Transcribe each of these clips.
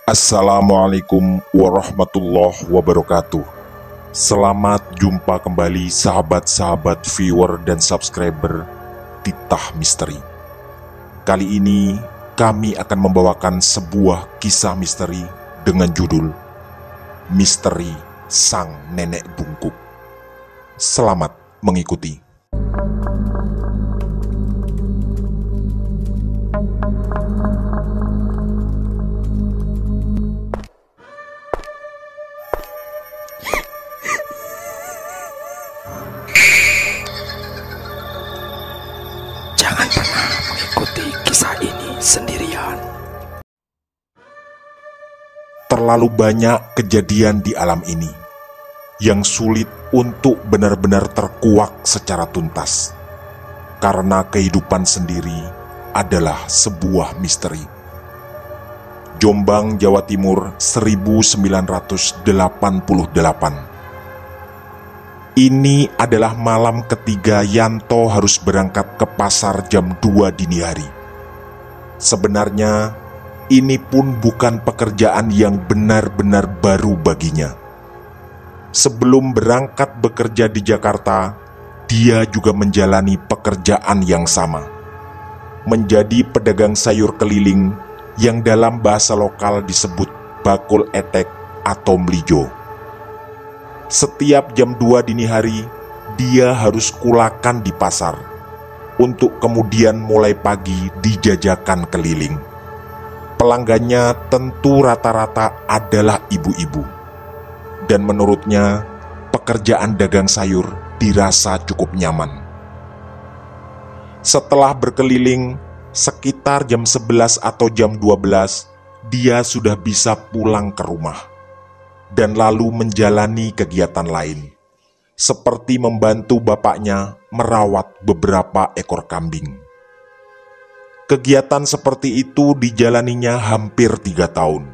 Assalamualaikum warahmatullahi wabarakatuh. Selamat jumpa kembali sahabat-sahabat viewer dan subscriber Titah Misteri. Kali ini kami akan membawakan sebuah kisah misteri dengan judul Misteri Sang Nenek Bungkuk. Selamat mengikuti. Jangan pernah mengikuti kisah ini sendirian. Terlalu banyak kejadian di alam ini yang sulit untuk benar-benar terkuak secara tuntas, karena kehidupan sendiri adalah sebuah misteri. Jombang, Jawa Timur, 1988. Ini adalah malam ketiga Yanto harus berangkat ke pasar jam 2 dini hari. Sebenarnya, ini pun bukan pekerjaan yang benar-benar baru baginya. Sebelum berangkat bekerja di Jakarta, dia juga menjalani pekerjaan yang sama. Menjadi pedagang sayur keliling yang dalam bahasa lokal disebut bakul etek atau melijo. Setiap jam 2 dini hari, dia harus kulakan di pasar, untuk kemudian mulai pagi dijajakan keliling. Pelanggannya tentu rata-rata adalah ibu-ibu. Dan menurutnya, pekerjaan dagang sayur dirasa cukup nyaman. Setelah berkeliling, sekitar jam 11 atau jam 12, dia sudah bisa pulang ke rumah dan lalu menjalani kegiatan lain, seperti membantu bapaknya merawat beberapa ekor kambing. Kegiatan seperti itu dijalaninya hampir 3 tahun,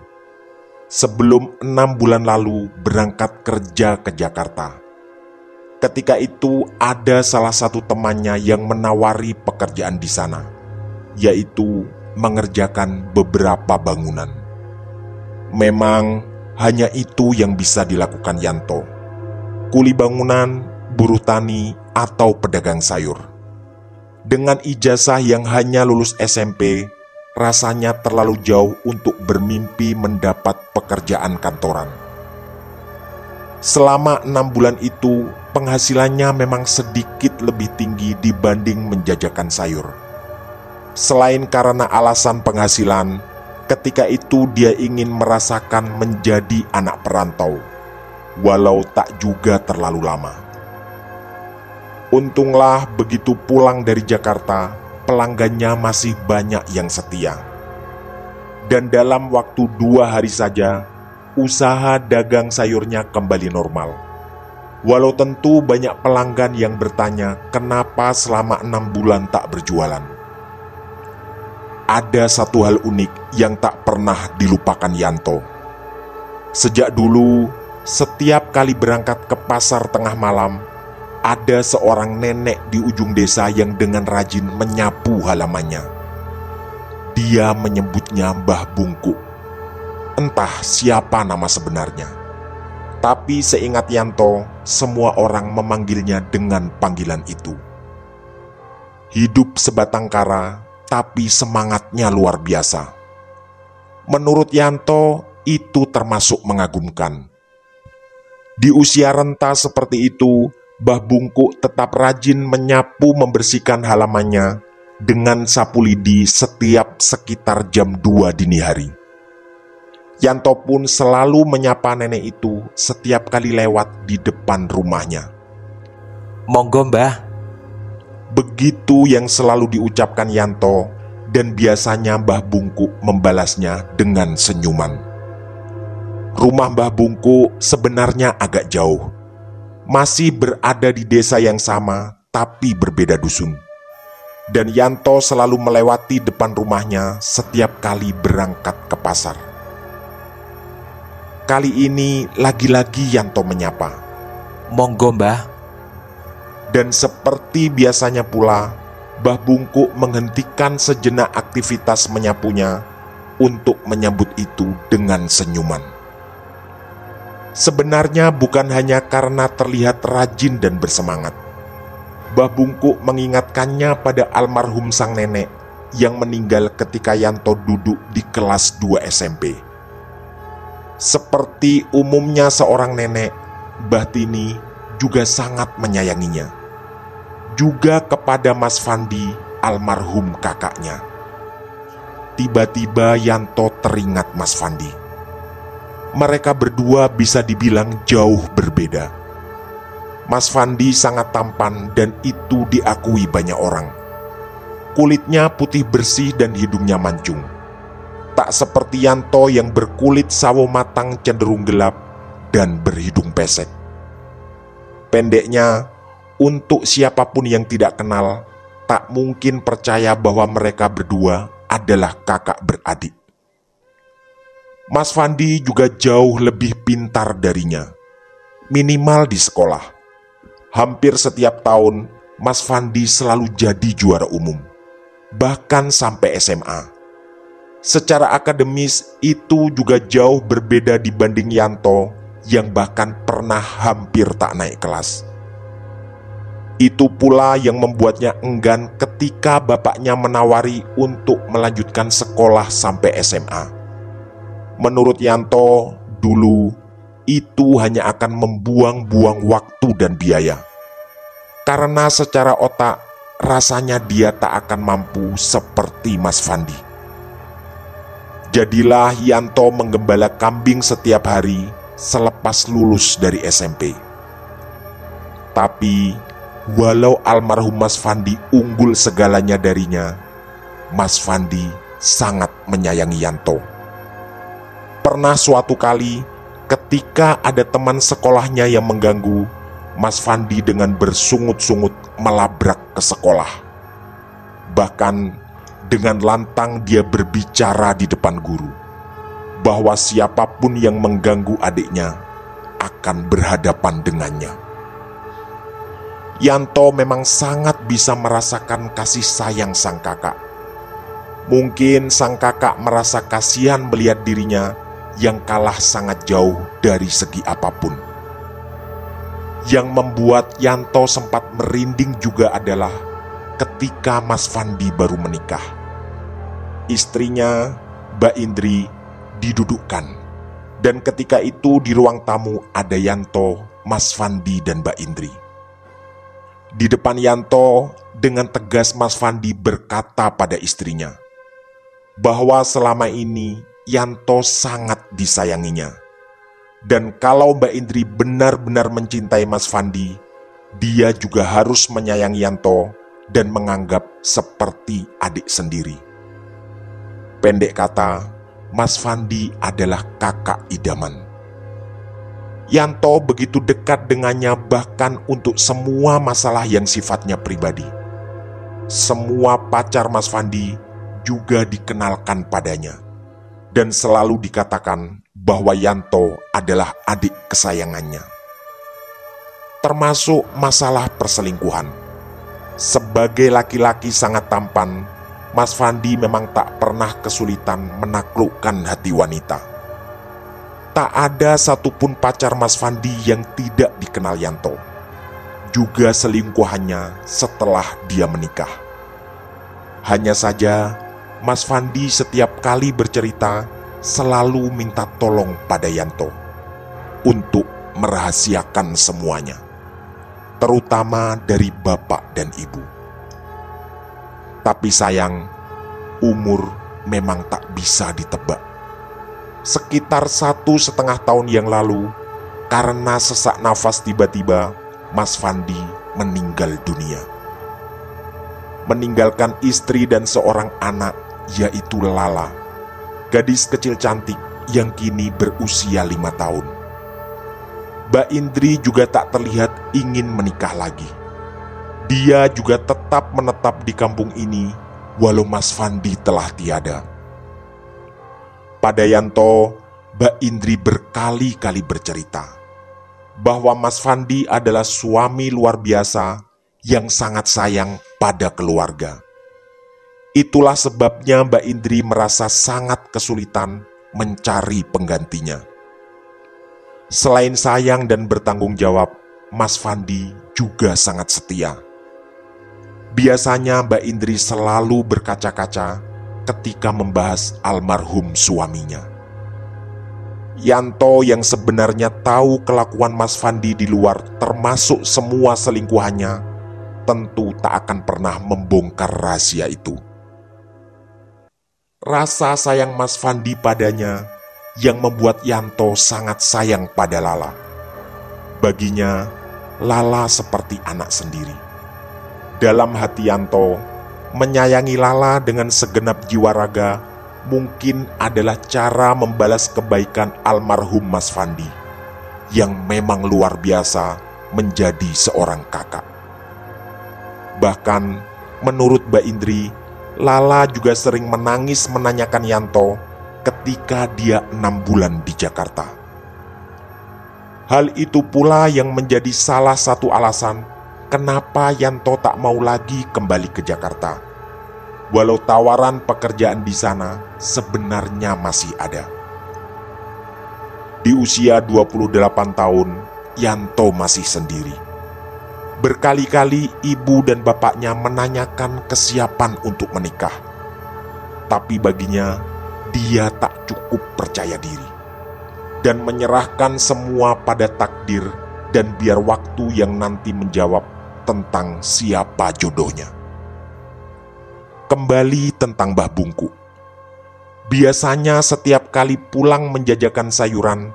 sebelum 6 bulan lalu berangkat kerja ke Jakarta. Ketika itu ada salah satu temannya yang menawari pekerjaan di sana, yaitu mengerjakan beberapa bangunan. Memang hanya itu yang bisa dilakukan Yanto. Kuli bangunan, buruh tani, atau pedagang sayur. Dengan ijazah yang hanya lulus SMP, rasanya terlalu jauh untuk bermimpi mendapat pekerjaan kantoran. Selama 6 bulan itu, penghasilannya memang sedikit lebih tinggi dibanding menjajakan sayur. Selain karena alasan penghasilan, ketika itu dia ingin merasakan menjadi anak perantau, walau tak juga terlalu lama. Untunglah begitu pulang dari Jakarta, pelanggannya masih banyak yang setia. Dan dalam waktu 2 hari saja, usaha dagang sayurnya kembali normal. Walau tentu banyak pelanggan yang bertanya kenapa selama 6 bulan tak berjualan. Ada satu hal unik yang tak pernah dilupakan Yanto. Sejak dulu, setiap kali berangkat ke pasar tengah malam, ada seorang nenek di ujung desa yang dengan rajin menyapu halamannya. Dia menyebutnya Mbah Bungkuk. Entah siapa nama sebenarnya, tapi seingat Yanto, semua orang memanggilnya dengan panggilan itu. Hidup sebatang kara, tapi semangatnya luar biasa. Menurut Yanto, itu termasuk mengagumkan. Di usia renta seperti itu, Mbah Bungkuk tetap rajin menyapu membersihkan halamannya dengan sapu lidi setiap sekitar jam 2 dini hari. Yanto pun selalu menyapa nenek itu setiap kali lewat di depan rumahnya. Monggo Mbah. Begitu yang selalu diucapkan Yanto, dan biasanya Mbah Bungkuk membalasnya dengan senyuman. Rumah Mbah Bungkuk sebenarnya agak jauh. Masih berada di desa yang sama, tapi berbeda dusun. Dan Yanto selalu melewati depan rumahnya setiap kali berangkat ke pasar. Kali ini lagi-lagi Yanto menyapa. Monggo Mbah. Dan seperti biasanya pula, Mbah Bungkuk menghentikan sejenak aktivitas menyapunya untuk menyambut itu dengan senyuman. Sebenarnya bukan hanya karena terlihat rajin dan bersemangat. Mbah Bungkuk mengingatkannya pada almarhum sang nenek yang meninggal ketika Yanto duduk di kelas 2 SMP. Seperti umumnya seorang nenek, Mbah Tini juga sangat menyayanginya. Juga kepada Mas Fandi, almarhum kakaknya. Tiba-tiba Yanto teringat Mas Fandi. Mereka berdua bisa dibilang jauh berbeda. Mas Fandi sangat tampan dan itu diakui banyak orang. Kulitnya putih bersih dan hidungnya mancung. Tak seperti Yanto yang berkulit sawo matang cenderung gelap dan berhidung pesek. Pendeknya, untuk siapapun yang tidak kenal, tak mungkin percaya bahwa mereka berdua adalah kakak beradik. Mas Fandi juga jauh lebih pintar darinya, minimal di sekolah. Hampir setiap tahun, Mas Fandi selalu jadi juara umum, bahkan sampai SMA. Secara akademis, itu juga jauh berbeda dibanding Yanto yang bahkan pernah hampir tak naik kelas. Itu pula yang membuatnya enggan ketika bapaknya menawari untuk melanjutkan sekolah sampai SMA. Menurut Yanto, dulu itu hanya akan membuang-buang waktu dan biaya. Karena secara otak, rasanya dia tak akan mampu seperti Mas Fandi. Jadilah Yanto menggembala kambing setiap hari selepas lulus dari SMP. Tapi, walau almarhum Mas Fandi unggul segalanya darinya, Mas Fandi sangat menyayangi Yanto. Pernah suatu kali, ketika ada teman sekolahnya yang mengganggu, Mas Fandi dengan bersungut-sungut melabrak ke sekolah. Bahkan dengan lantang dia berbicara di depan guru, bahwa siapapun yang mengganggu adiknya akan berhadapan dengannya. Yanto memang sangat bisa merasakan kasih sayang sang kakak. Mungkin sang kakak merasa kasihan melihat dirinya yang kalah sangat jauh dari segi apapun. Yang membuat Yanto sempat merinding juga adalah ketika Mas Fandi baru menikah. Istrinya, Mbak Indri, didudukkan. Dan ketika itu di ruang tamu ada Yanto, Mas Fandi, dan Mbak Indri. Di depan Yanto, dengan tegas Mas Fandi berkata pada istrinya bahwa selama ini Yanto sangat disayanginya. Dan kalau Mbak Indri benar-benar mencintai Mas Fandi, dia juga harus menyayangi Yanto dan menganggap seperti adik sendiri. Pendek kata, Mas Fandi adalah kakak idaman. Yanto begitu dekat dengannya bahkan untuk semua masalah yang sifatnya pribadi. Semua pacar Mas Fandi juga dikenalkan padanya. Dan selalu dikatakan bahwa Yanto adalah adik kesayangannya. Termasuk masalah perselingkuhan. Sebagai laki-laki sangat tampan, Mas Fandi memang tak pernah kesulitan menaklukkan hati wanita. Tak ada satupun pacar Mas Fandi yang tidak dikenal Yanto. Juga selingkuhannya setelah dia menikah. Hanya saja, Mas Fandi setiap kali bercerita selalu minta tolong pada Yanto untuk merahasiakan semuanya, terutama dari bapak dan ibu. Tapi sayang, umur memang tak bisa ditebak. Sekitar 1,5 tahun yang lalu, karena sesak nafas tiba-tiba, Mas Fandi meninggal dunia. Meninggalkan istri dan seorang anak, yaitu Lala, gadis kecil cantik yang kini berusia 5 tahun. Mbak Indri juga tak terlihat ingin menikah lagi. Dia juga tetap menetap di kampung ini walau Mas Fandi telah tiada. Pada Yanto, Mbak Indri berkali-kali bercerita bahwa Mas Fandi adalah suami luar biasa yang sangat sayang pada keluarga. Itulah sebabnya Mbak Indri merasa sangat kesulitan mencari penggantinya. Selain sayang dan bertanggung jawab, Mas Fandi juga sangat setia. Biasanya Mbak Indri selalu berkaca-kaca ketika membahas almarhum suaminya. Yanto yang sebenarnya tahu kelakuan Mas Fandi di luar termasuk semua selingkuhannya, tentu tak akan pernah membongkar rahasia itu. Rasa sayang Mas Fandi padanya yang membuat Yanto sangat sayang pada Lala. Baginya, Lala seperti anak sendiri. Dalam hati Yanto, menyayangi Lala dengan segenap jiwa raga mungkin adalah cara membalas kebaikan almarhum Mas Fandi yang memang luar biasa menjadi seorang kakak. Bahkan menurut Mbak Indri, Lala juga sering menangis menanyakan Yanto ketika dia 6 bulan di Jakarta. Hal itu pula yang menjadi salah satu alasan kenapa Yanto tak mau lagi kembali ke Jakarta. Walau tawaran pekerjaan di sana sebenarnya masih ada. Di usia 28 tahun, Yanto masih sendiri. Berkali-kali ibu dan bapaknya menanyakan kesiapan untuk menikah. Tapi baginya, dia tak cukup percaya diri dan menyerahkan semua pada takdir dan biar waktu yang nanti menjawab tentang siapa jodohnya. Kembali tentang Mbah Bungku. Biasanya setiap kali pulang menjajakan sayuran,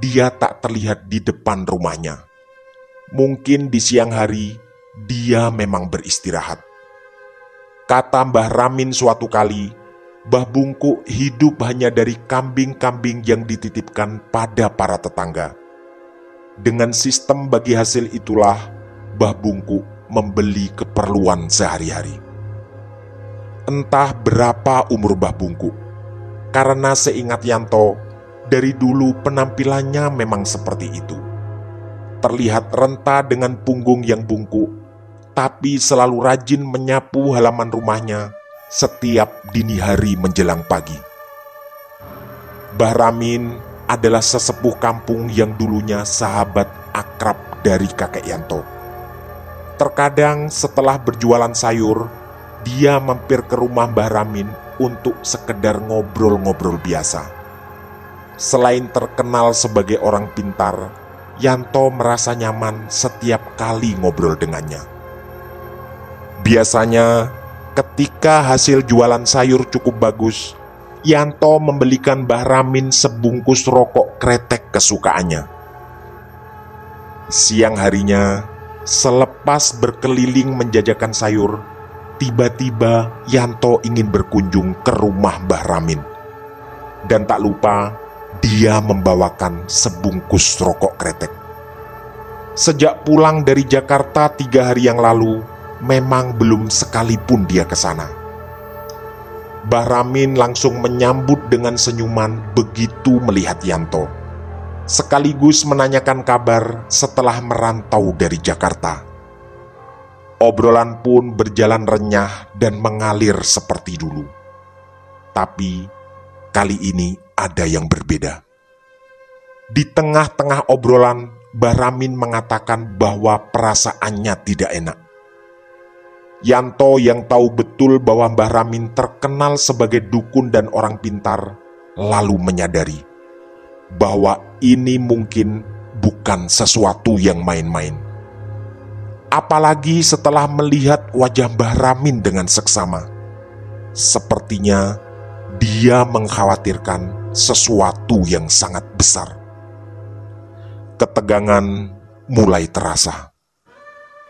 dia tak terlihat di depan rumahnya. Mungkin di siang hari, dia memang beristirahat. Kata Mbah Ramin suatu kali, Mbah Bungku hidup hanya dari kambing-kambing yang dititipkan pada para tetangga. Dengan sistem bagi hasil itulah, Mbah Bungku membeli keperluan sehari-hari. Entah berapa umur Mbah Bungku, karena seingat Yanto, dari dulu penampilannya memang seperti itu. Terlihat renta dengan punggung yang bungkuk, tapi selalu rajin menyapu halaman rumahnya setiap dini hari menjelang pagi. Mbah Ramin adalah sesepuh kampung yang dulunya sahabat akrab dari kakek Yanto. Terkadang setelah berjualan sayur, dia mampir ke rumah Mbah Ramin untuk sekedar ngobrol-ngobrol biasa. Selain terkenal sebagai orang pintar, Yanto merasa nyaman setiap kali ngobrol dengannya. Biasanya, ketika hasil jualan sayur cukup bagus, Yanto membelikan Mbah Ramin sebungkus rokok kretek kesukaannya. Siang harinya, selepas berkeliling menjajakan sayur, tiba-tiba Yanto ingin berkunjung ke rumah Mbah Ramin. Dan tak lupa, dia membawakan sebungkus rokok kretek. Sejak pulang dari Jakarta 3 hari yang lalu, memang belum sekalipun dia ke sana. Mbah Ramin langsung menyambut dengan senyuman begitu melihat Yanto, sekaligus menanyakan kabar setelah merantau dari Jakarta. Obrolan pun berjalan renyah dan mengalir seperti dulu. Tapi kali ini ada yang berbeda. Di tengah-tengah obrolan, Mbah Ramin mengatakan bahwa perasaannya tidak enak. Yanto yang tahu betul bahwa Mbah Ramin terkenal sebagai dukun dan orang pintar, lalu menyadari bahwa ini mungkin bukan sesuatu yang main-main. Apalagi setelah melihat wajah Mbah Ramin dengan seksama. Sepertinya dia mengkhawatirkan sesuatu yang sangat besar. Ketegangan mulai terasa.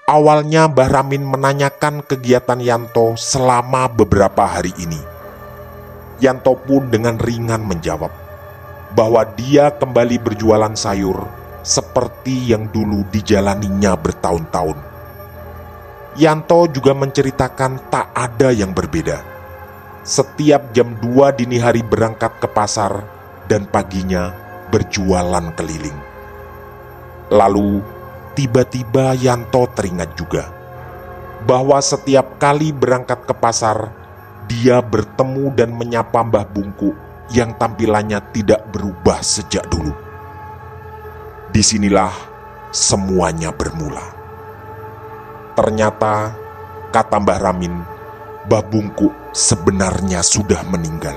Awalnya Mbah Ramin menanyakan kegiatan Yanto selama beberapa hari ini. Yanto pun dengan ringan menjawab bahwa dia kembali berjualan sayur seperti yang dulu dijalaninya bertahun-tahun. Yanto juga menceritakan tak ada yang berbeda. Setiap jam 2 dini hari berangkat ke pasar dan paginya berjualan keliling. Lalu tiba-tiba Yanto teringat juga bahwa setiap kali berangkat ke pasar, dia bertemu dan menyapa Mbah Bungkuk yang tampilannya tidak berubah sejak dulu. Disinilah semuanya bermula. Ternyata, kata Mbah Ramin, Mbah Bungkuk sebenarnya sudah meninggal.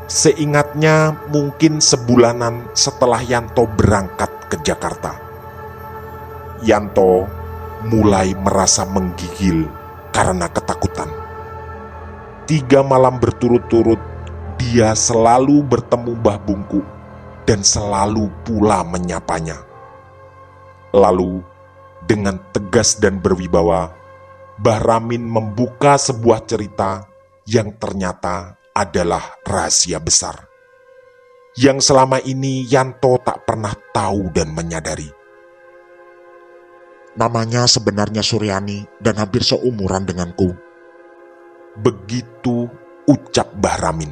Seingatnya mungkin sebulanan setelah Yanto berangkat ke Jakarta. Yanto mulai merasa menggigil karena ketakutan. 3 malam berturut-turut dia selalu bertemu Mbah Bungkuk dan selalu pula menyapanya. Lalu dengan tegas dan berwibawa, Mbah Ramin membuka sebuah cerita yang ternyata adalah rahasia besar, yang selama ini Yanto tak pernah tahu dan menyadari. Namanya sebenarnya Suryani dan hampir seumuran denganku. Begitu ucap Mbah Ramin.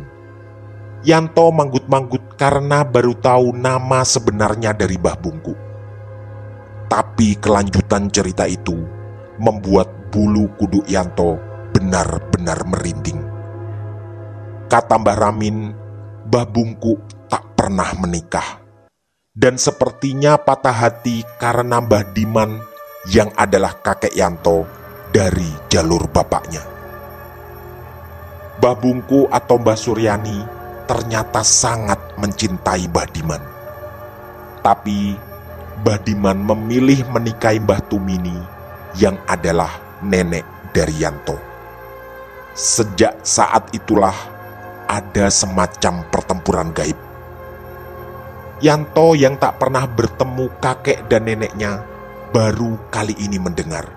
Yanto manggut-manggut karena baru tahu nama sebenarnya dari Mbah Bungkuk. Tapi kelanjutan cerita itu membuat bulu kuduk Yanto benar-benar merinding. Kata Mbah Ramin, Mbah Bungkuk tak pernah menikah. Dan sepertinya patah hati karena Mbah Diman yang adalah kakek Yanto dari jalur bapaknya. Mbah Bungkuk atau Mbah Suryani ternyata sangat mencintai Mbah Diman. Tapi Mbah Diman memilih menikahi Mbah Tumini yang adalah nenek dari Yanto. Sejak saat itulah ada semacam pertempuran gaib. Yanto yang tak pernah bertemu kakek dan neneknya baru kali ini mendengar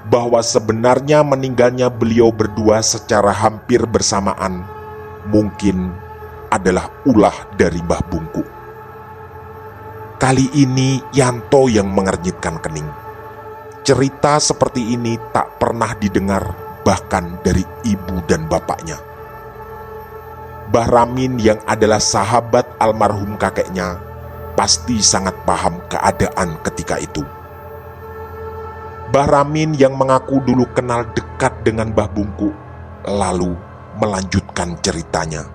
bahwa sebenarnya meninggalnya beliau berdua secara hampir bersamaan mungkin adalah ulah dari Mbah Bungkuk. Kali ini Yanto yang mengernyitkan kening. Cerita seperti ini tak pernah didengar bahkan dari ibu dan bapaknya. Mbah Ramin yang adalah sahabat almarhum kakeknya pasti sangat paham keadaan ketika itu. Mbah Ramin yang mengaku dulu kenal dekat dengan Mbah Bungkuk lalu melanjutkan ceritanya.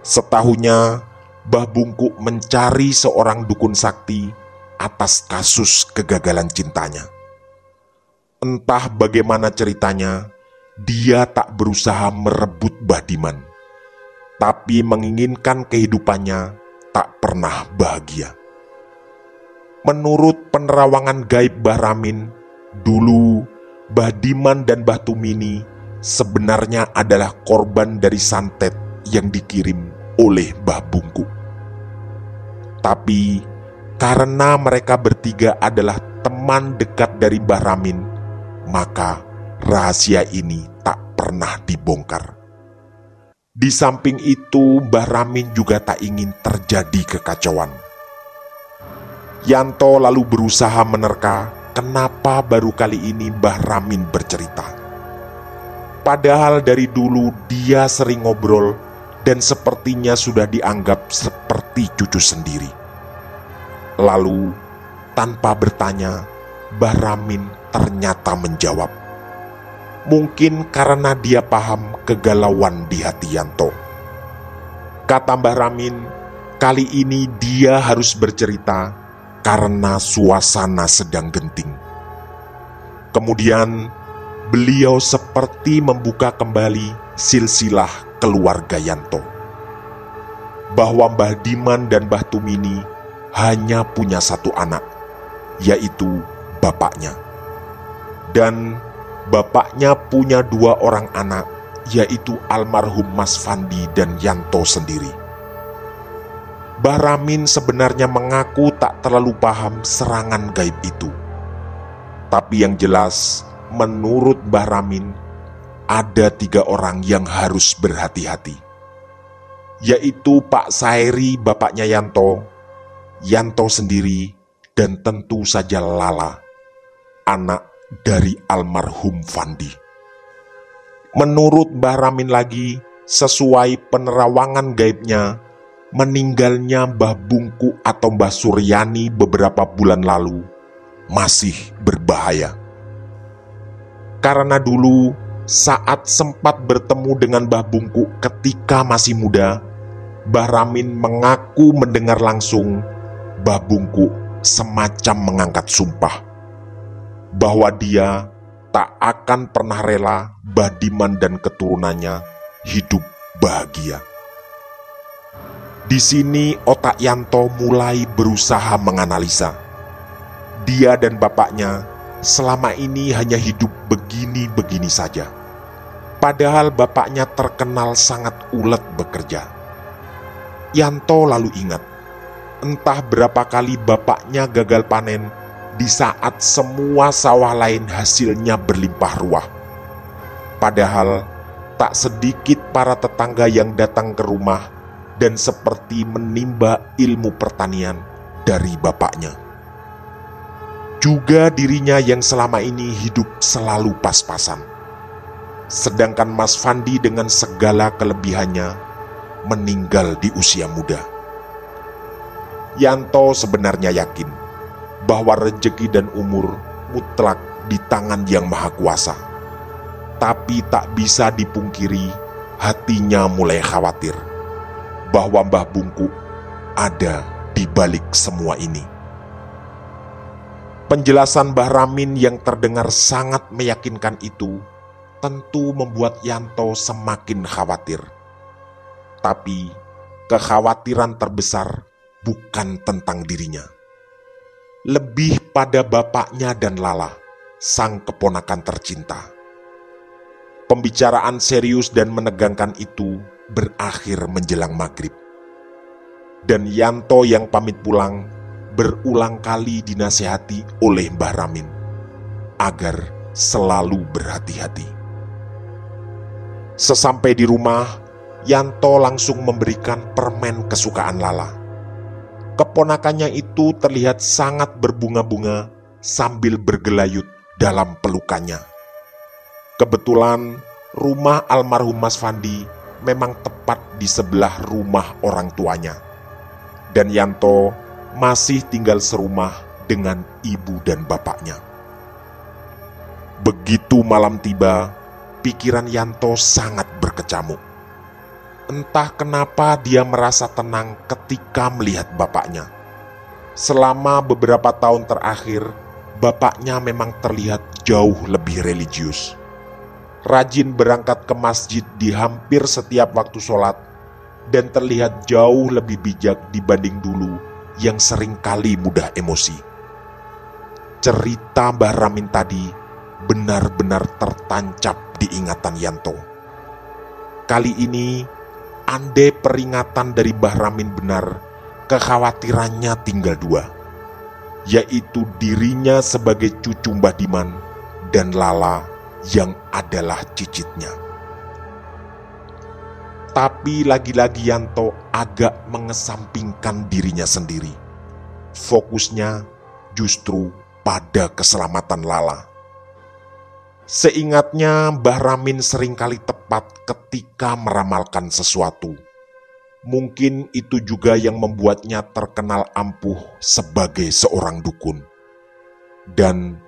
Setahunya Mbah Bungkuk mencari seorang dukun sakti atas kasus kegagalan cintanya. Entah bagaimana ceritanya, dia tak berusaha merebut Mbah Diman, tapi menginginkan kehidupannya tak pernah bahagia. Menurut penerawangan gaib Mbah Ramin, dulu Mbah Diman dan Mbah Tumini sebenarnya adalah korban dari santet yang dikirim oleh Mbah Bungkuk. Tapi karena mereka bertiga adalah teman dekat dari Mbah Ramin, maka rahasia ini tak pernah dibongkar. Di samping itu, Mbah Ramin juga tak ingin terjadi kekacauan. Yanto lalu berusaha menerka kenapa baru kali ini Mbah Ramin bercerita. Padahal dari dulu dia sering ngobrol dan sepertinya sudah dianggap seperti cucu sendiri. Lalu, tanpa bertanya, Mbah Ramin ternyata menjawab. Mungkin karena dia paham kegalauan di hati Yanto. Kata Mbah Ramin, kali ini dia harus bercerita karena suasana sedang genting. Kemudian, beliau seperti membuka kembali silsilah keluarga Yanto. Bahwa Mbah Diman dan Mbah Tumini hanya punya satu anak, yaitu bapaknya. Dan bapaknya punya 2 orang anak, yaitu almarhum Mas Fandi dan Yanto sendiri. Mbah Ramin sebenarnya mengaku tak terlalu paham serangan gaib itu. Tapi yang jelas, menurut Mbah Ramin, ada 3 orang yang harus berhati-hati, yaitu Pak Saeri bapaknya Yanto, Yanto sendiri, dan tentu saja Lala, anak dari almarhum Fandi. Menurut Mbah Ramin lagi, sesuai penerawangan gaibnya, meninggalnya Mbah Bungkuk atau Mbah Suryani beberapa bulan lalu masih berbahaya. Karena dulu saat sempat bertemu dengan Mbah Bungku ketika masih muda, Mbah Ramin mengaku mendengar langsung Mbah Bungku semacam mengangkat sumpah bahwa dia tak akan pernah rela Mbah Diman dan keturunannya hidup bahagia. Di sini otak Yanto mulai berusaha menganalisa. Dia dan bapaknya selama ini hanya hidup begini-begini saja. Padahal bapaknya terkenal sangat ulet bekerja. Yanto lalu ingat, entah berapa kali bapaknya gagal panen di saat semua sawah lain hasilnya berlimpah ruah. Padahal tak sedikit para tetangga yang datang ke rumah dan seperti menimba ilmu pertanian dari bapaknya. Juga dirinya yang selama ini hidup selalu pas-pasan. Sedangkan Mas Fandi dengan segala kelebihannya meninggal di usia muda. Yanto sebenarnya yakin bahwa rezeki dan umur mutlak di tangan Yang Maha Kuasa. Tapi tak bisa dipungkiri, hatinya mulai khawatir bahwa Mbah Bungku ada di balik semua ini. Penjelasan Mbah Ramin yang terdengar sangat meyakinkan itu tentu membuat Yanto semakin khawatir. Tapi kekhawatiran terbesar bukan tentang dirinya, lebih pada bapaknya dan Lala, sang keponakan tercinta. Pembicaraan serius dan menegangkan itu berakhir menjelang maghrib. Dan Yanto yang pamit pulang berulang kali dinasihati oleh Mbah Ramin agar selalu berhati-hati. Sesampai di rumah, Yanto langsung memberikan permen kesukaan Lala. Keponakannya itu terlihat sangat berbunga-bunga sambil bergelayut dalam pelukannya. Kebetulan rumah almarhum Mas Fandi memang tepat di sebelah rumah orang tuanya. Dan Yanto masih tinggal serumah dengan ibu dan bapaknya. Begitu malam tiba, pikiran Yanto sangat berkecamuk. Entah kenapa dia merasa tenang ketika melihat bapaknya. Selama beberapa tahun terakhir, bapaknya memang terlihat jauh lebih religius. Rajin berangkat ke masjid di hampir setiap waktu sholat, dan terlihat jauh lebih bijak dibanding dulu yang seringkali mudah emosi. Cerita Mbah Ramin tadi benar-benar tertancap di ingatan Yanto. Kali ini, andai peringatan dari Mbah Ramin benar, kekhawatirannya tinggal dua, yaitu dirinya sebagai cucu Mbah Diman dan Lala yang adalah cicitnya. Tapi lagi-lagi Yanto agak mengesampingkan dirinya sendiri. Fokusnya justru pada keselamatan Lala. Seingatnya Mbah Ramin seringkali tepat ketika meramalkan sesuatu. Mungkin itu juga yang membuatnya terkenal ampuh sebagai seorang dukun. Dan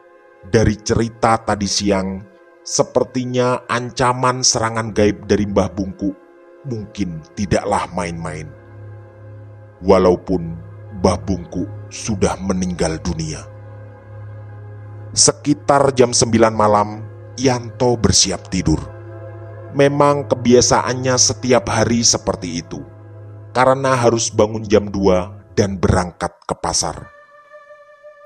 dari cerita tadi siang, sepertinya ancaman serangan gaib dari Mbah Bungku mungkin tidaklah main-main. Walaupun Mbah Bungku sudah meninggal dunia. Sekitar jam 9 malam, Yanto bersiap tidur. Memang kebiasaannya setiap hari seperti itu, karena harus bangun jam 2 dan berangkat ke pasar.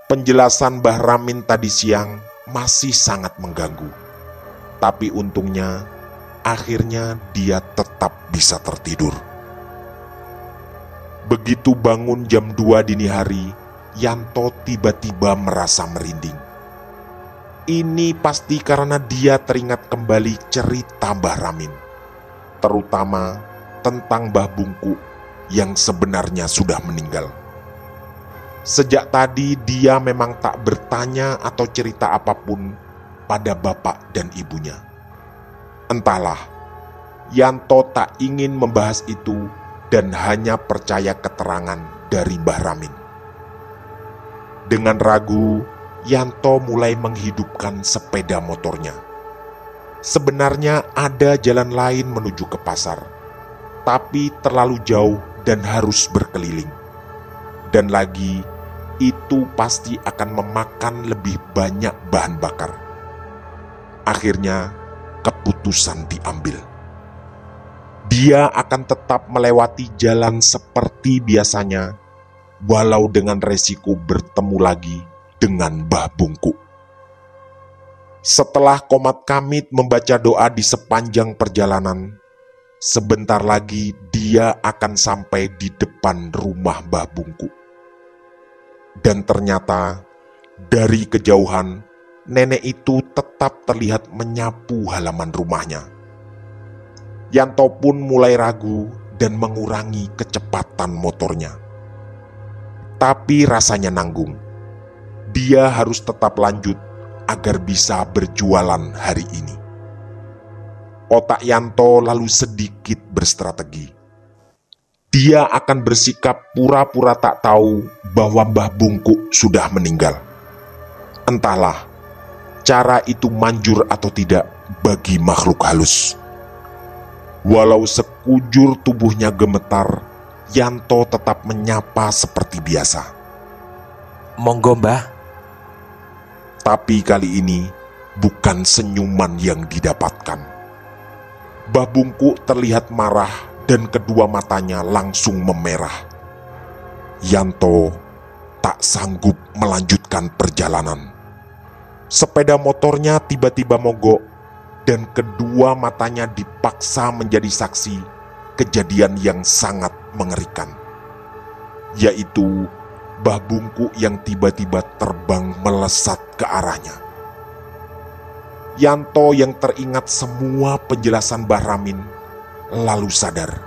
Penjelasan Mbah Ramin tadi siang masih sangat mengganggu. Tapi untungnya, akhirnya dia tetap bisa tertidur. Begitu bangun jam 2 dini hari, Yanto tiba-tiba merasa merinding. Ini pasti karena dia teringat kembali cerita Mbah Ramin, terutama tentang Mbah Bungku yang sebenarnya sudah meninggal. Sejak tadi dia memang tak bertanya atau cerita apapun pada bapak dan ibunya. Entahlah, Yanto tak ingin membahas itu dan hanya percaya keterangan dari Mbah Ramin. Dengan ragu, Yanto mulai menghidupkan sepeda motornya. Sebenarnya ada jalan lain menuju ke pasar, tapi terlalu jauh dan harus berkeliling. Dan lagi, itu pasti akan memakan lebih banyak bahan bakar. Akhirnya, keputusan diambil. Dia akan tetap melewati jalan seperti biasanya, walau dengan resiko bertemu lagi dengan Mbah Bungkuk. Setelah Qomat Kamit membaca doa di sepanjang perjalanan, sebentar lagi dia akan sampai di depan rumah Mbah Bungkuk. Dan ternyata dari kejauhan, nenek itu tetap terlihat menyapu halaman rumahnya. Yanto pun mulai ragu dan mengurangi kecepatan motornya. Tapi rasanya nanggung. Dia harus tetap lanjut agar bisa berjualan hari ini. Otak Yanto lalu sedikit berstrategi. Dia akan bersikap pura-pura tak tahu bahwa Mbah Bungkuk sudah meninggal. Entahlah, cara itu manjur atau tidak bagi makhluk halus. Walau sekujur tubuhnya gemetar, Yanto tetap menyapa seperti biasa. Monggo Mbah. Tapi kali ini bukan senyuman yang didapatkan. Mbah Bungkuk terlihat marah dan kedua matanya langsung memerah. Yanto tak sanggup melanjutkan perjalanan. Sepeda motornya tiba-tiba mogok dan kedua matanya dipaksa menjadi saksi kejadian yang sangat mengerikan, yaitu Mbah Bungkuk yang tiba-tiba terbang melesat ke arahnya. Yanto yang teringat semua penjelasan Mbah Ramin lalu sadar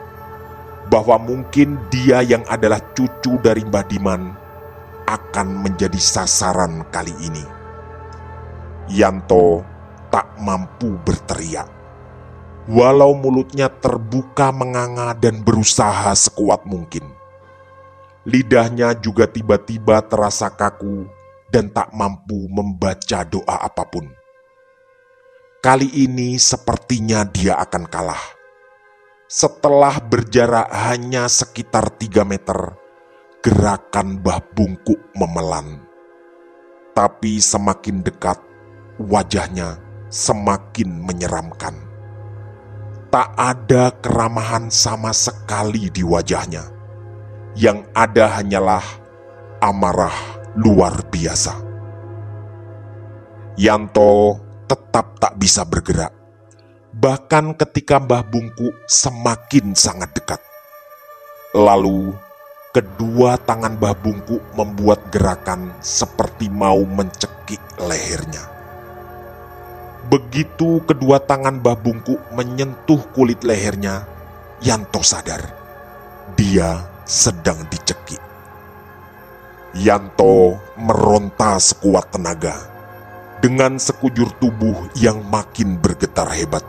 bahwa mungkin dia yang adalah cucu dari Mbah Diman akan menjadi sasaran kali ini. Yanto tak mampu berteriak, walau mulutnya terbuka menganga dan berusaha sekuat mungkin. Lidahnya juga tiba-tiba terasa kaku dan tak mampu membaca doa apapun. Kali ini sepertinya dia akan kalah. Setelah berjarak hanya sekitar 3 meter, gerakan Mbah Bungkuk memelan. Tapi semakin dekat, wajahnya semakin menyeramkan. Tak ada keramahan sama sekali di wajahnya. Yang ada hanyalah amarah luar biasa. Yanto tetap tak bisa bergerak, bahkan ketika Mbah Bungkuk semakin sangat dekat. Lalu, kedua tangan Mbah Bungkuk membuat gerakan seperti mau mencekik lehernya. Begitu kedua tangan Mbah Bungkuk menyentuh kulit lehernya, Yanto sadar dia sedang dicekik. Yanto meronta sekuat tenaga dengan sekujur tubuh yang makin bergetar hebat.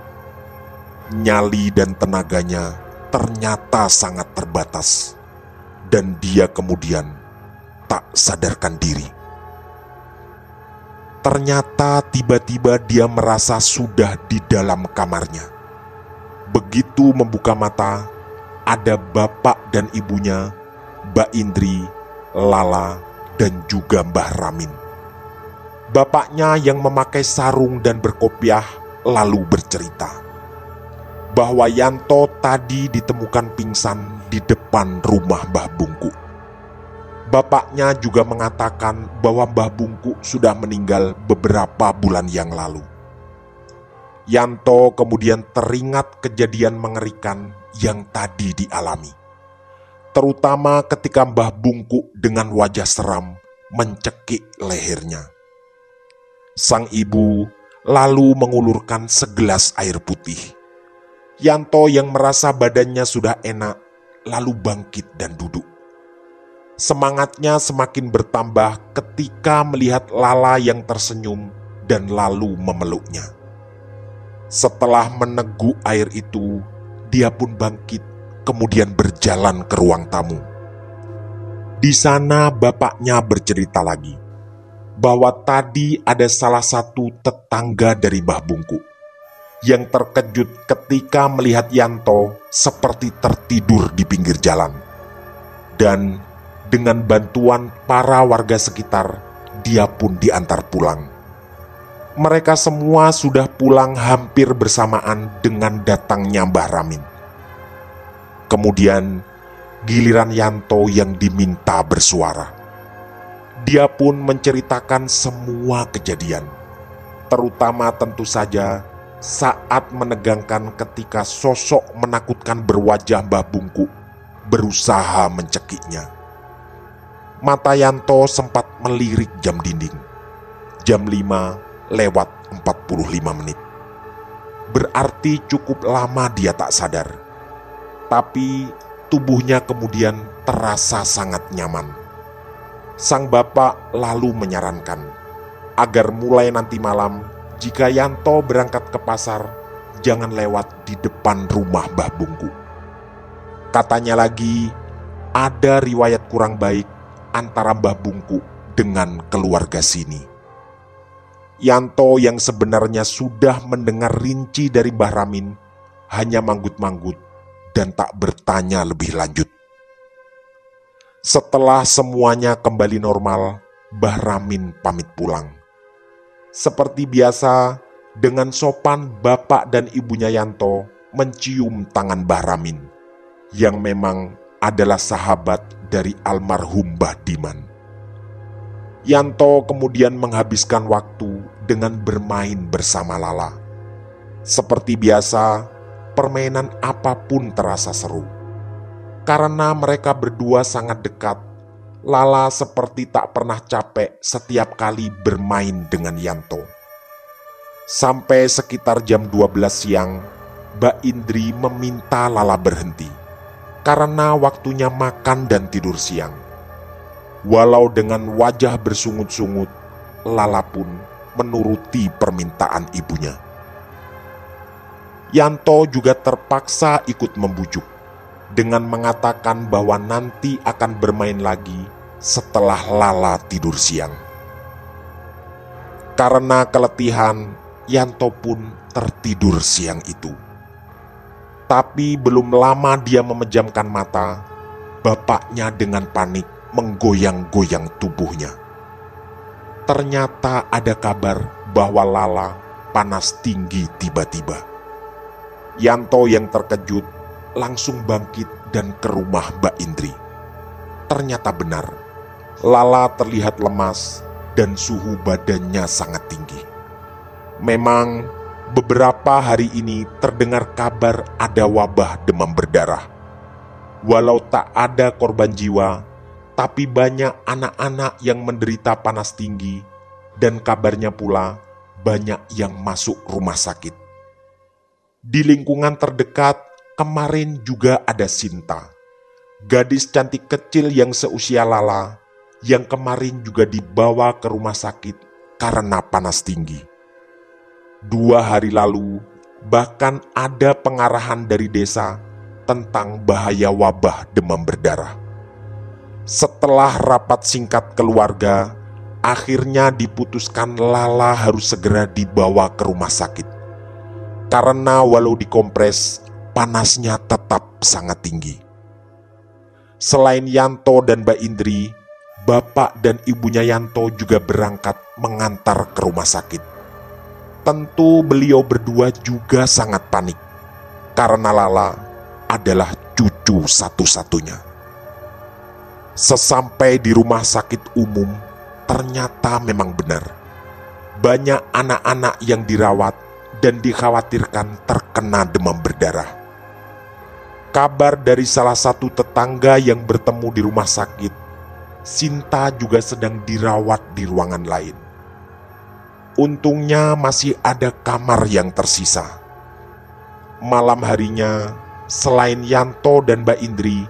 Nyali dan tenaganya ternyata sangat terbatas, dan dia kemudian tak sadarkan diri. Ternyata tiba-tiba dia merasa sudah di dalam kamarnya. Begitu membuka mata, ada bapak dan ibunya, Mbak Indri, Lala, dan juga Mbah Ramin. Bapaknya yang memakai sarung dan berkopiah lalu bercerita bahwa Yanto tadi ditemukan pingsan di depan rumah Mbah Bungkuk. Bapaknya juga mengatakan bahwa Mbah Bungkuk sudah meninggal beberapa bulan yang lalu. Yanto kemudian teringat kejadian mengerikan yang tadi dialami, terutama ketika Mbah Bungkuk dengan wajah seram mencekik lehernya. Sang ibu lalu mengulurkan segelas air putih. Yanto yang merasa badannya sudah enak lalu bangkit dan duduk. Semangatnya semakin bertambah ketika melihat Lala yang tersenyum dan lalu memeluknya. Setelah meneguk air itu, dia pun bangkit, kemudian berjalan ke ruang tamu. Di sana bapaknya bercerita lagi, bahwa tadi ada salah satu tetangga dari Mbah Bungkuk. yang terkejut ketika melihat Yanto seperti tertidur di pinggir jalan. Dan dengan bantuan para warga sekitar, dia pun diantar pulang. Mereka semua sudah pulang hampir bersamaan dengan datangnya Mbah Ramin. Kemudian giliran Yanto yang diminta bersuara. Dia pun menceritakan semua kejadian, terutama tentu saja saat menegangkan ketika sosok menakutkan berwajah Mbah Bungku berusaha mencekiknya. Mata Yanto sempat melirik jam dinding. Jam 5:45. Berarti cukup lama dia tak sadar. Tapi tubuhnya kemudian terasa sangat nyaman. Sang bapak lalu menyarankan agar mulai nanti malam jika Yanto berangkat ke pasar, jangan lewat di depan rumah Mbah Bungku. Katanya lagi, ada riwayat kurang baik antara Mbah Bungku dengan keluarga sini. Yanto yang sebenarnya sudah mendengar rinci dari Mbah Ramin hanya manggut-manggut dan tak bertanya lebih lanjut. Setelah semuanya kembali normal, Mbah Ramin pamit pulang. Seperti biasa, dengan sopan bapak dan ibunya Yanto mencium tangan Mbah Ramin, yang memang adalah sahabat dari almarhum Mbah Diman. Yanto kemudian menghabiskan waktu dengan bermain bersama Lala. Seperti biasa, permainan apapun terasa seru. Karena mereka berdua sangat dekat, Lala seperti tak pernah capek setiap kali bermain dengan Yanto. Sampai sekitar jam 12 siang, Mbak Indri meminta Lala berhenti, karena waktunya makan dan tidur siang. Walau dengan wajah bersungut-sungut, Lala pun menuruti permintaan ibunya. Yanto juga terpaksa ikut membujuk, dengan mengatakan bahwa nanti akan bermain lagi setelah Lala tidur siang. Karena keletihan, Yanto pun tertidur siang itu. Tapi belum lama dia memejamkan mata, bapaknya dengan panik menggoyang-goyang tubuhnya. Ternyata ada kabar bahwa Lala panas tinggi tiba-tiba. Yanto yang terkejut langsung bangkit dan ke rumah Mbak Indri. Ternyata benar, Lala terlihat lemas dan suhu badannya sangat tinggi. Memang beberapa hari ini terdengar kabar ada wabah demam berdarah. Walau tak ada korban jiwa, tapi banyak anak-anak yang menderita panas tinggi, dan kabarnya pula banyak yang masuk rumah sakit. Di lingkungan terdekat kemarin juga ada Sinta, gadis cantik kecil yang seusia Lala, yang kemarin juga dibawa ke rumah sakit karena panas tinggi. 2 hari lalu, bahkan ada pengarahan dari desa tentang bahaya wabah demam berdarah. Setelah rapat singkat keluarga, akhirnya diputuskan Lala harus segera dibawa ke rumah sakit. Karena walau dikompres, panasnya tetap sangat tinggi. Selain Yanto dan Mbak Indri, bapak dan ibunya Yanto juga berangkat mengantar ke rumah sakit. Tentu beliau berdua juga sangat panik, karena Lala adalah cucu satu-satunya. Sesampai di rumah sakit umum, ternyata memang benar. Banyak anak-anak yang dirawat dan dikhawatirkan terkena demam berdarah. Kabar dari salah satu tetangga yang bertemu di rumah sakit, Sinta juga sedang dirawat di ruangan lain. Untungnya masih ada kamar yang tersisa. Malam harinya, selain Yanto dan Mbak Indri,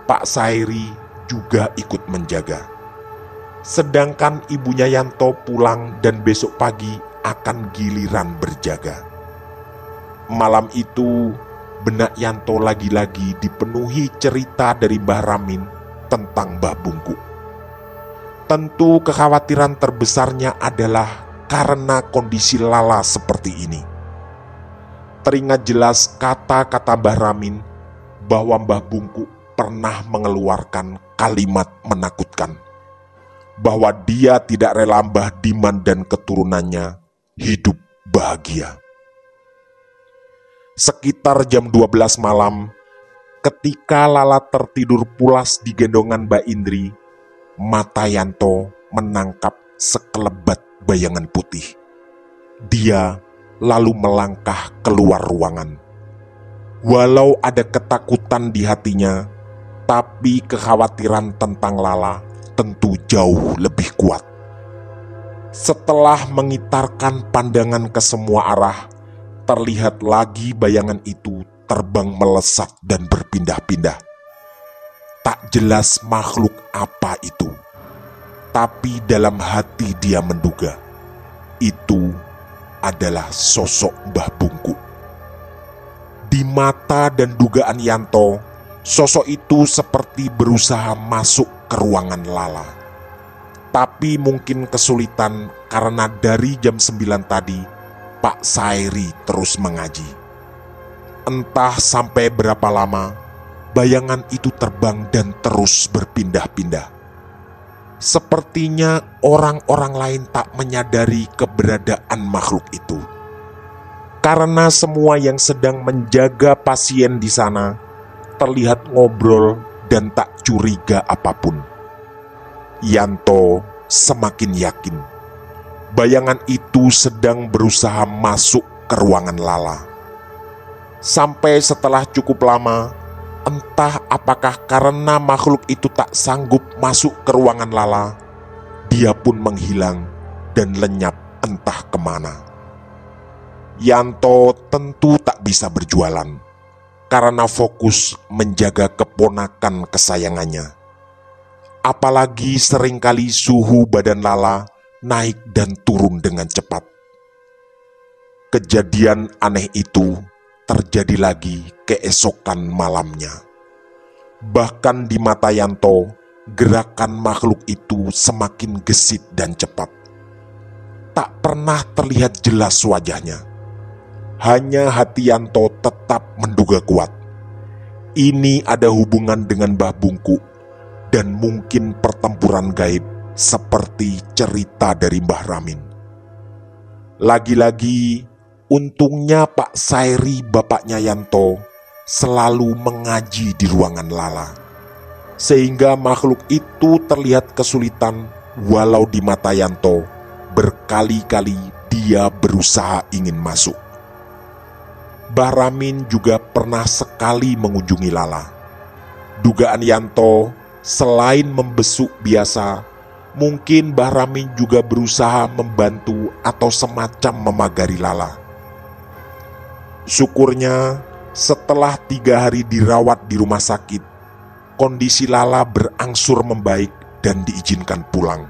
Pak Sairi juga ikut menjaga. Sedangkan ibunya Yanto pulang dan besok pagi akan giliran berjaga. Malam itu, benak Yanto lagi-lagi dipenuhi cerita dari Mbah Ramin tentang Mbah Bungku. Tentu kekhawatiran terbesarnya adalah karena kondisi Lala seperti ini. teringat jelas kata-kata Mbah Ramin bahwa Mbah Bungku pernah mengeluarkan kalimat menakutkan bahwa dia tidak rela Mbah Diman dan keturunannya hidup bahagia. Sekitar jam 12 malam, ketika Lala tertidur pulas di gendongan Mbak Indri, mata Yanto menangkap sekelebat bayangan putih. Dia lalu melangkah keluar ruangan. Walau ada ketakutan di hatinya, tapi kekhawatiran tentang Lala tentu jauh lebih kuat. Setelah mengitarkan pandangan ke semua arah, terlihat lagi bayangan itu terbang melesat dan berpindah-pindah. Tak jelas makhluk apa itu, tapi dalam hati dia menduga itu adalah sosok Mbah Bungku. Di mata dan dugaan Yanto, sosok itu seperti berusaha masuk ke ruangan Lala. Tapi mungkin kesulitan karena dari jam 9 tadi Pak Sairi terus mengaji. Entah sampai berapa lama bayangan itu terbang dan terus berpindah-pindah. Sepertinya orang-orang lain tak menyadari keberadaan makhluk itu. Karena semua yang sedang menjaga pasien di sana terlihat ngobrol dan tak curiga apapun. Yanto semakin yakin bayangan itu sedang berusaha masuk ke ruangan Lala. Sampai setelah cukup lama, entah apakah karena makhluk itu tak sanggup masuk ke ruangan Lala, dia pun menghilang dan lenyap entah kemana. Yanto tentu tak bisa berjualan karena fokus menjaga keponakan kesayangannya. Apalagi seringkali suhu badan Lala naik dan turun dengan cepat. Kejadian aneh itu terjadi lagi keesokan malamnya. Bahkan di mata Yanto, gerakan makhluk itu semakin gesit dan cepat. Tak pernah terlihat jelas wajahnya. Hanya hati Yanto tetap menduga kuat. Ini ada hubungan dengan Mbah Bungku dan mungkin pertempuran gaib seperti cerita dari Mbah Ramin. Lagi-lagi, untungnya Pak Sairi bapaknya Yanto selalu mengaji di ruangan Lala, sehingga makhluk itu terlihat kesulitan walau di mata Yanto berkali-kali dia berusaha ingin masuk. Mbah Ramin juga pernah sekali mengunjungi Lala. Dugaan Yanto, selain membesuk biasa, mungkin Mbah Ramin juga berusaha membantu atau semacam memagari Lala. Syukurnya, setelah 3 hari dirawat di rumah sakit, kondisi Lala berangsur membaik dan diizinkan pulang.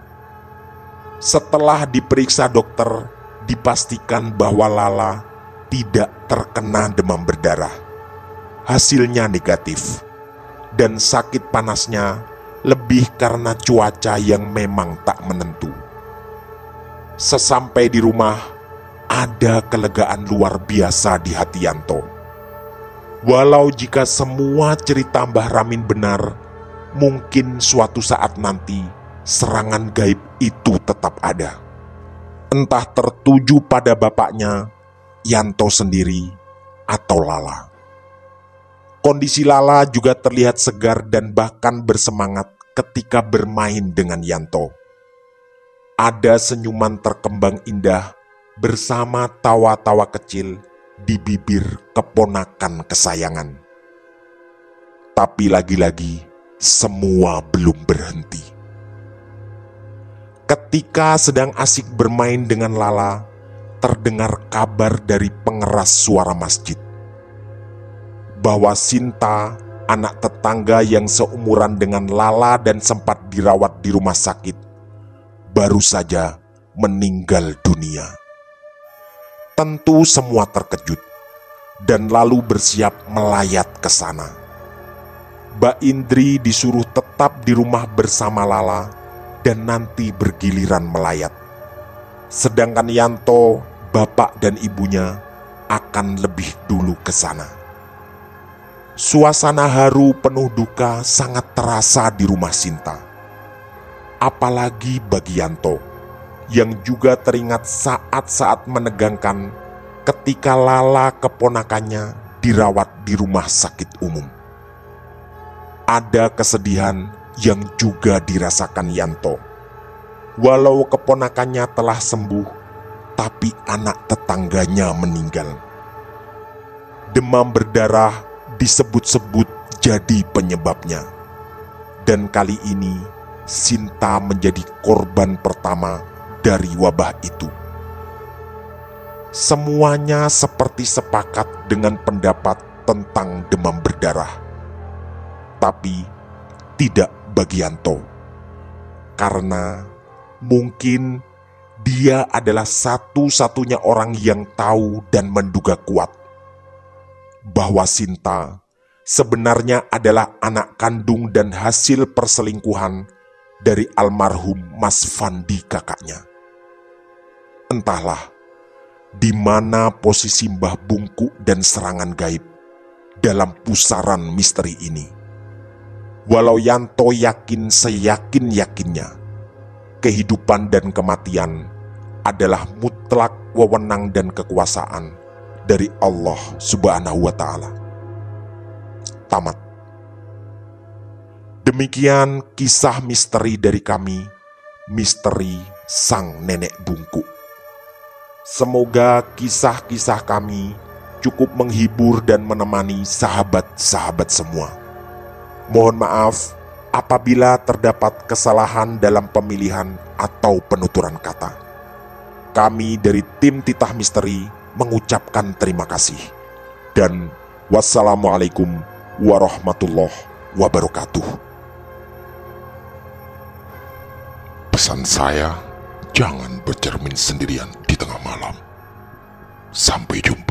Setelah diperiksa dokter, dipastikan bahwa Lala tidak terkena demam berdarah. Hasilnya negatif, dan sakit panasnya lebih karena cuaca yang memang tak menentu. Sesampai di rumah, ada kelegaan luar biasa di hati Yanto. Walau jika semua cerita Mbah Ramin benar, mungkin suatu saat nanti serangan gaib itu tetap ada. Entah tertuju pada bapaknya, Yanto sendiri, atau Lala. Kondisi Lala juga terlihat segar dan bahkan bersemangat ketika bermain dengan Yanto. Ada senyuman terkembang indah bersama tawa-tawa kecil di bibir keponakan kesayangan. Tapi lagi-lagi semua belum berhenti. Ketika sedang asik bermain dengan Lala, terdengar kabar dari pengeras suara masjid bahwa Sinta, anak tetangga yang seumuran dengan Lala dan sempat dirawat di rumah sakit, baru saja meninggal dunia. Tentu semua terkejut dan lalu bersiap melayat ke sana. Mbak Indri disuruh tetap di rumah bersama Lala dan nanti bergiliran melayat. Sedangkan Yanto, bapak dan ibunya akan lebih dulu ke sana. Suasana haru penuh duka sangat terasa di rumah Sinta. Apalagi bagi Yanto, yang juga teringat saat-saat menegangkan ketika Lala keponakannya dirawat di rumah sakit umum. Ada kesedihan yang juga dirasakan Yanto. Walau keponakannya telah sembuh, tapi anak tetangganya meninggal. Demam berdarah disebut-sebut jadi penyebabnya. Dan kali ini Sinta menjadi korban pertama dari wabah itu. Semuanya seperti sepakat dengan pendapat tentang demam berdarah. Tapi tidak bagi Yanto. Karena mungkin dia adalah satu-satunya orang yang tahu dan menduga kuat bahwa Sinta sebenarnya adalah anak kandung dan hasil perselingkuhan dari almarhum Mas Fandi kakaknya. Entahlah di mana posisi Mbah Bungku dan serangan gaib dalam pusaran misteri ini. Walau Yanto yakin seyakin-yakinnya, kehidupan dan kematian adalah mutlak wewenang dan kekuasaan dari Allah Subhanahu wa Ta'ala. Tamat. Demikian kisah misteri dari kami, misteri Sang Nenek Bungku. Semoga kisah-kisah kami cukup menghibur dan menemani sahabat-sahabat semua. Mohon maaf apabila terdapat kesalahan dalam pemilihan atau penuturan kata. Kami dari tim Titah Misteri mengucapkan terima kasih. Dan wassalamualaikum warahmatullahi wabarakatuh. Pesan saya, jangan bercermin sendirian di tengah malam. Sampai jumpa.